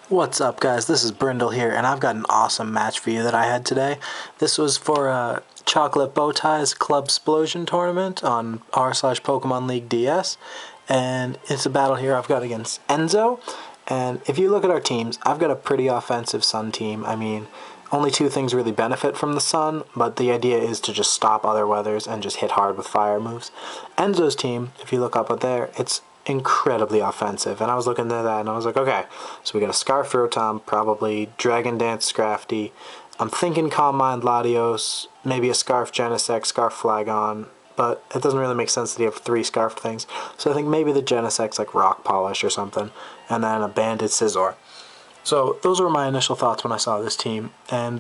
What's up, guys? This is Brindle here, and I've got an awesome match for you that I had today. This was for Chocolate Bowtie's Clubsplosion tournament on r/Pokemon League DS, and it's a battle here I've got against Enzo. And if you look at our teams, I've got a pretty offensive Sun team. I mean, only two things really benefit from the Sun, but the idea is to just stop other weathers and just hit hard with fire moves. Enzo's team, if you look up there, it's incredibly offensive, and I was looking at that and I was like, okay, so we got a Scarf Rotom, probably Dragon Dance Scrafty, I'm thinking Calm Mind Latios, maybe a Scarf Genesect, Scarf Flagon, but it doesn't really make sense that you have three Scarfed things, so I think maybe the Genesect's like Rock Polish or something, and then a Banded Scizor. So those were my initial thoughts when I saw this team, and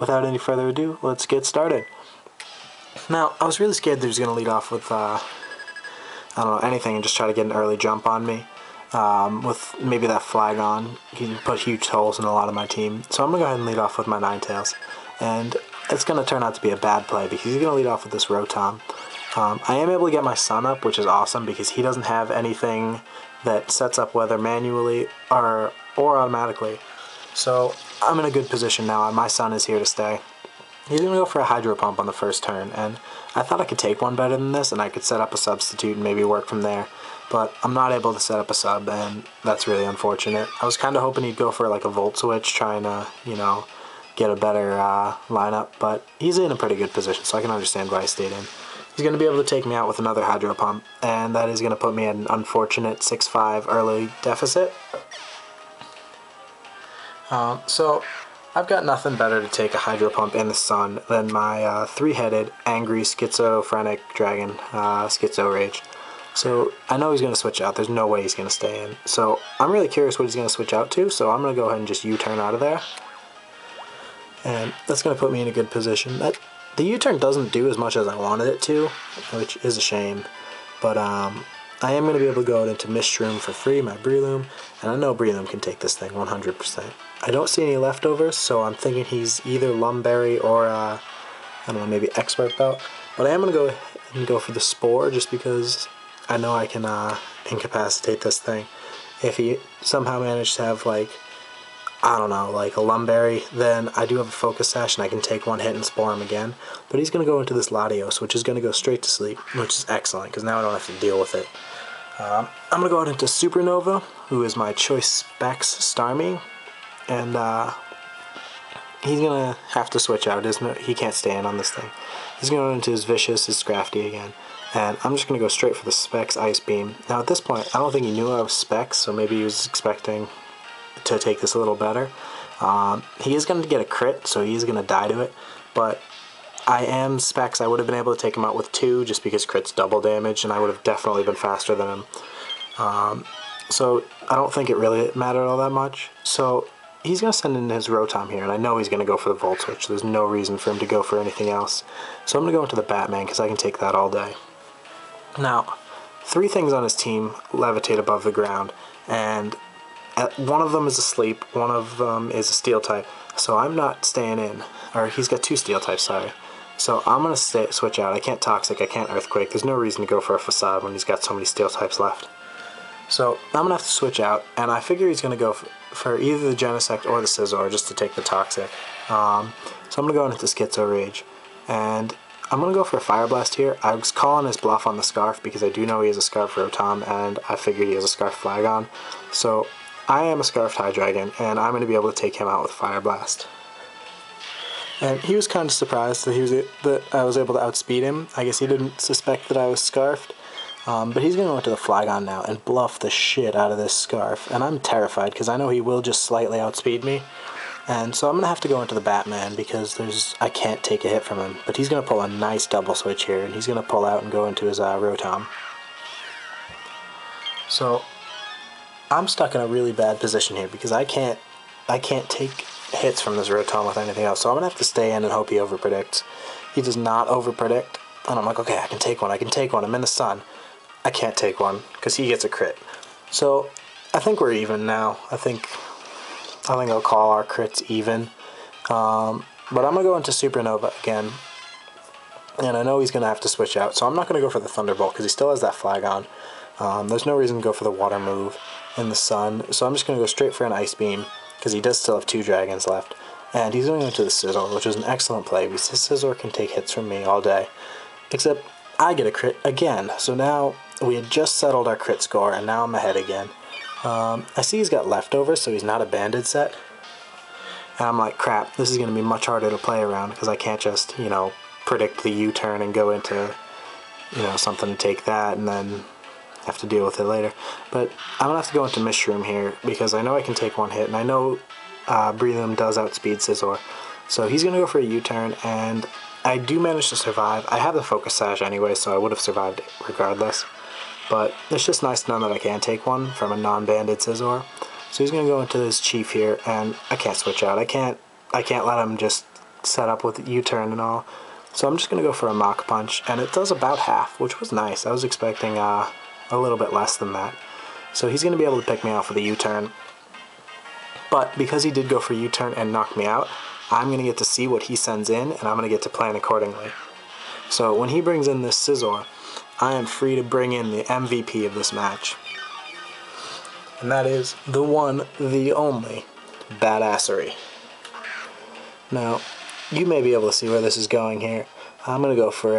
without any further ado, let's get started. Now, I was really scared that he was going to lead off with I don't know, anything, and just try to get an early jump on me. With maybe that Flagon, he can put huge holes in a lot of my team. So I'm going to go ahead and lead off with my Ninetales. And it's going to turn out to be a bad play because he's going to lead off with this Rotom. I am able to get my Sun up, which is awesome because he doesn't have anything that sets up weather manually or automatically. So I'm in a good position now, and my Sun is here to stay. He's going to go for a Hydro Pump on the first turn, and I thought I could take one better than this, and I could set up a substitute and maybe work from there. But I'm not able to set up a sub, and that's really unfortunate. I was kind of hoping he'd go for like a Volt Switch, trying to, get a better lineup, but he's in a pretty good position, so I can understand why he stayed in. He's going to be able to take me out with another Hydro Pump, and that is going to put me at an unfortunate 6-5 early deficit. So I've got nothing better to take a Hydro Pump in the Sun than my three-headed, angry, schizophrenic dragon, Schizo Rage. So I know he's going to switch out. There's no way he's going to stay in. So I'm really curious what he's going to switch out to, so I'm going to go ahead and just U-turn out of there. And that's going to put me in a good position. The U-turn doesn't do as much as I wanted it to, which is a shame. But I am going to be able to go out into Mistshroom for free, my Breloom, and I know Breloom can take this thing 100%. I don't see any leftovers, so I'm thinking he's either Lumberry or, I don't know, maybe Expert Belt. But I am going to go ahead and go for the Spore, just because I know I can incapacitate this thing. If he somehow managed to have, like, I don't know, like a Lumberry, then I do have a Focus Sash and I can take one hit and Spore him again. But he's going to go into this Latios, which is going to go straight to sleep, which is excellent, because now I don't have to deal with it. I'm going to go out into Supernova, who is my Choice Specs Starmie. And he's going to have to switch out. He can't stay in on this thing. He's going into his Vicious, his Scrafty again. And I'm just going to go straight for the Specs Ice Beam. Now at this point, I don't think he knew I was Specs, so maybe he was expecting to take this a little better. He is going to get a crit, so he's going to die to it. But I am Specs. I would have been able to take him out with 2, just because crit's double damage, and I would have definitely been faster than him. So I don't think it really mattered all that much. So he's going to send in his Rotom here, and I know he's going to go for the Volt Switch. There's no reason for him to go for anything else. So I'm going to go into the Batman, because I can take that all day. Now, 3 things on his team levitate above the ground, and one of them is asleep, one of them is a Steel type, so I'm not staying in. Or he's got 2 Steel types, sorry. So I'm going to switch out. I can't Toxic, I can't Earthquake. There's no reason to go for a Facade when he's got so many Steel types left. So I'm going to have to switch out, and I figure he's going to go for either the Genesect or the Scizor just to take the Toxic. So I'm going to go into Schizo Rage, and I'm going to go for a Fire Blast here. I was calling his bluff on the Scarf because I do know he has a Scarf Rotom, and I figured he has a Scarf Flagon. So I am a Scarfed Hydreigon, and I'm going to be able to take him out with Fire Blast. And he was kind of surprised that I was able to outspeed him. I guess he didn't suspect that I was Scarfed. But he's going to go into the Flagon now and bluff the shit out of this Scarf. And I'm terrified because I know he will just slightly outspeed me. And so I'm going to have to go into the Batman because I can't take a hit from him. But he's going to pull a nice double switch here, and he's going to pull out and go into his Rotom. So I'm stuck in a really bad position here because I can't take hits from this Rotom with anything else. So I'm going to have to stay in and hope he overpredicts. He does not overpredict. And I'm like, okay, I can take one. I'm in the Sun. I can't take one because he gets a crit. So I think we're even now. I think I'll call our crits even. But I'm gonna go into Supernova again, and I know he's gonna have to switch out. So I'm not gonna go for the Thunderbolt because he still has that Flagon. There's no reason to go for the Water move in the Sun, so I'm just gonna go straight for an Ice Beam. because he does still have 2 dragons left. And he's going into the Scizor, which is an excellent play, because this Scizor can take hits from me all day. Except, I get a crit again, so now we had just settled our crit score, and now I'm ahead again. I see he's got leftovers, so he's not a banded set. And I'm like, crap, this is going to be much harder to play around, because I can't just, you know, predict the U-turn and go into, you know, something to take that, and then have to deal with it later. But I'm going to have to go into Mushroom here, because I know I can take 1 hit, and I know Brindle does outspeed Scizor. So he's going to go for a U-turn, and I do manage to survive. I have the Focus Sash anyway, so I would have survived regardless. But it's just nice to know that I can take one from a non-banded Scizor. So he's going to go into this Chief here, and I can't switch out. I can't let him just set up with U-turn and all. So I'm just going to go for a Mach Punch, and it does about half, which was nice. I was expecting a little bit less than that. So he's going to be able to pick me off with a U-turn. But because he did go for U-turn and knock me out, I'm going to get to see what he sends in, and I'm going to get to plan accordingly. So when he brings in this Scizor, I am free to bring in the MVP of this match. And that is the one, the only, Badassery. Now, you may be able to see where this is going here. I'm going to go for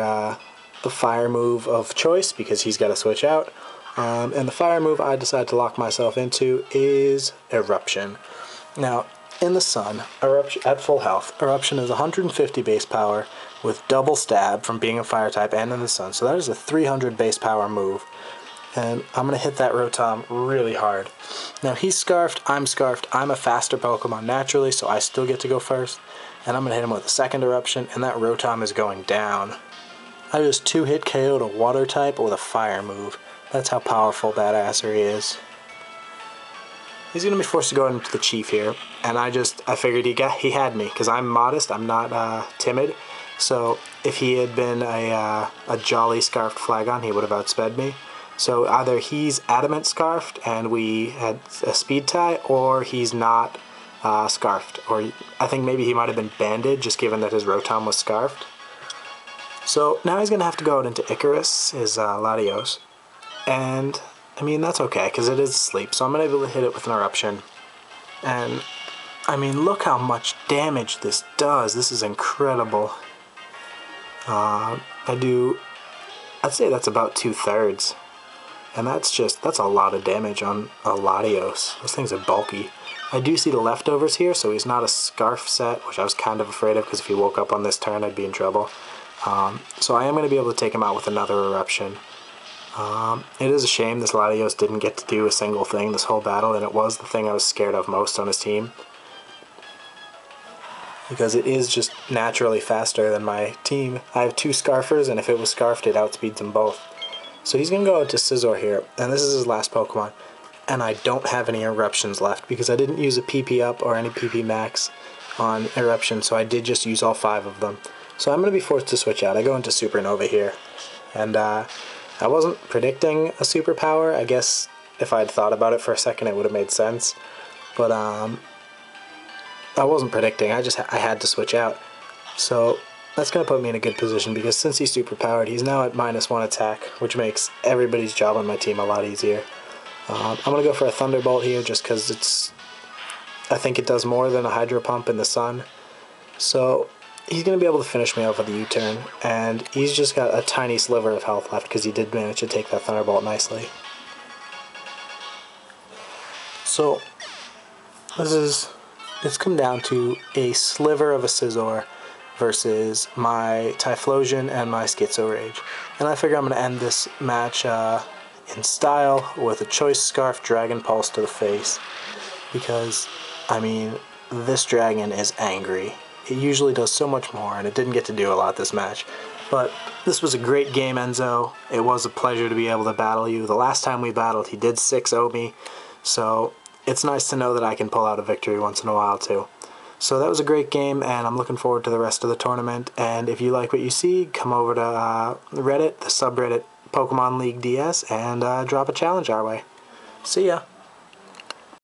the fire move of choice, because he's got to switch out. And the fire move I decide to lock myself into is Eruption. Now, in the Sun, Eruption at full health, Eruption is 150 base power with double stab from being a fire type and in the Sun. So that is a 300 base power move. And I'm going to hit that Rotom really hard. Now, he's Scarfed, I'm a faster Pokemon naturally, so I still get to go first. And I'm going to hit him with a second Eruption, and that Rotom is going down. I just 2-hit KO'd a Water type with a fire move. That's how powerful Badassery is. He's going to be forced to go into the Chief here, and I figured he had me, because I'm modest, I'm not timid, so if he had been a Jolly Scarfed Flagon, he would have outsped me. So either he's Adamant Scarfed, and we had a speed tie, or he's not Scarfed, or I think maybe he might have been Banded, just given that his Rotom was Scarfed. So now he's going to have to go out into Icarus, his Latios, and I mean, that's okay, because it is asleep, so I'm able to hit it with an Eruption. And, I mean, look how much damage this does. This is incredible. I'd say that's about 2/3. And that's a lot of damage on a Latios. Those things are bulky. I do see the leftovers here, so he's not a Scarf set, which I was kind of afraid of, because if he woke up on this turn, I'd be in trouble. So I am going to be able to take him out with another Eruption. It is a shame this Latios didn't get to do a single thing this whole battle, and it was the thing I was scared of most on his team. Because it is just naturally faster than my team. I have 2 Scarfers, and if it was Scarfed, it outspeeds them both. So he's going to go into Scizor here, and this is his last Pokemon. And I don't have any Eruptions left, because I didn't use a PP up or any PP max on Eruption, so I did just use all 5 of them. So I'm going to be forced to switch out. I go into Supernova here, and I wasn't predicting a superpower. I guess if I'd thought about it for a second, it would have made sense. But I wasn't predicting. I had to switch out. So that's going to put me in a good position, because since he's superpowered, he's now at -1 attack, which makes everybody's job on my team a lot easier. I'm going to go for a Thunderbolt here, just because I think it does more than a Hydro Pump in the Sun. So he's going to be able to finish me off with a U-turn, and he's just got a tiny sliver of health left, because he did manage to take that Thunderbolt nicely. So it's come down to a sliver of a Scizor versus my Typhlosion and my Schizo Rage. And I figure I'm going to end this match in style with a Choice Scarf Dragon Pulse to the face, because, I mean, this dragon is angry. It usually does so much more, and it didn't get to do a lot this match. But this was a great game, Enzo. It was a pleasure to be able to battle you. The last time we battled, he did 6-0 me, so it's nice to know that I can pull out a victory once in a while, too. So that was a great game, and I'm looking forward to the rest of the tournament. And if you like what you see, come over to Reddit, the subreddit Pokemon League DS, and drop a challenge our way. See ya!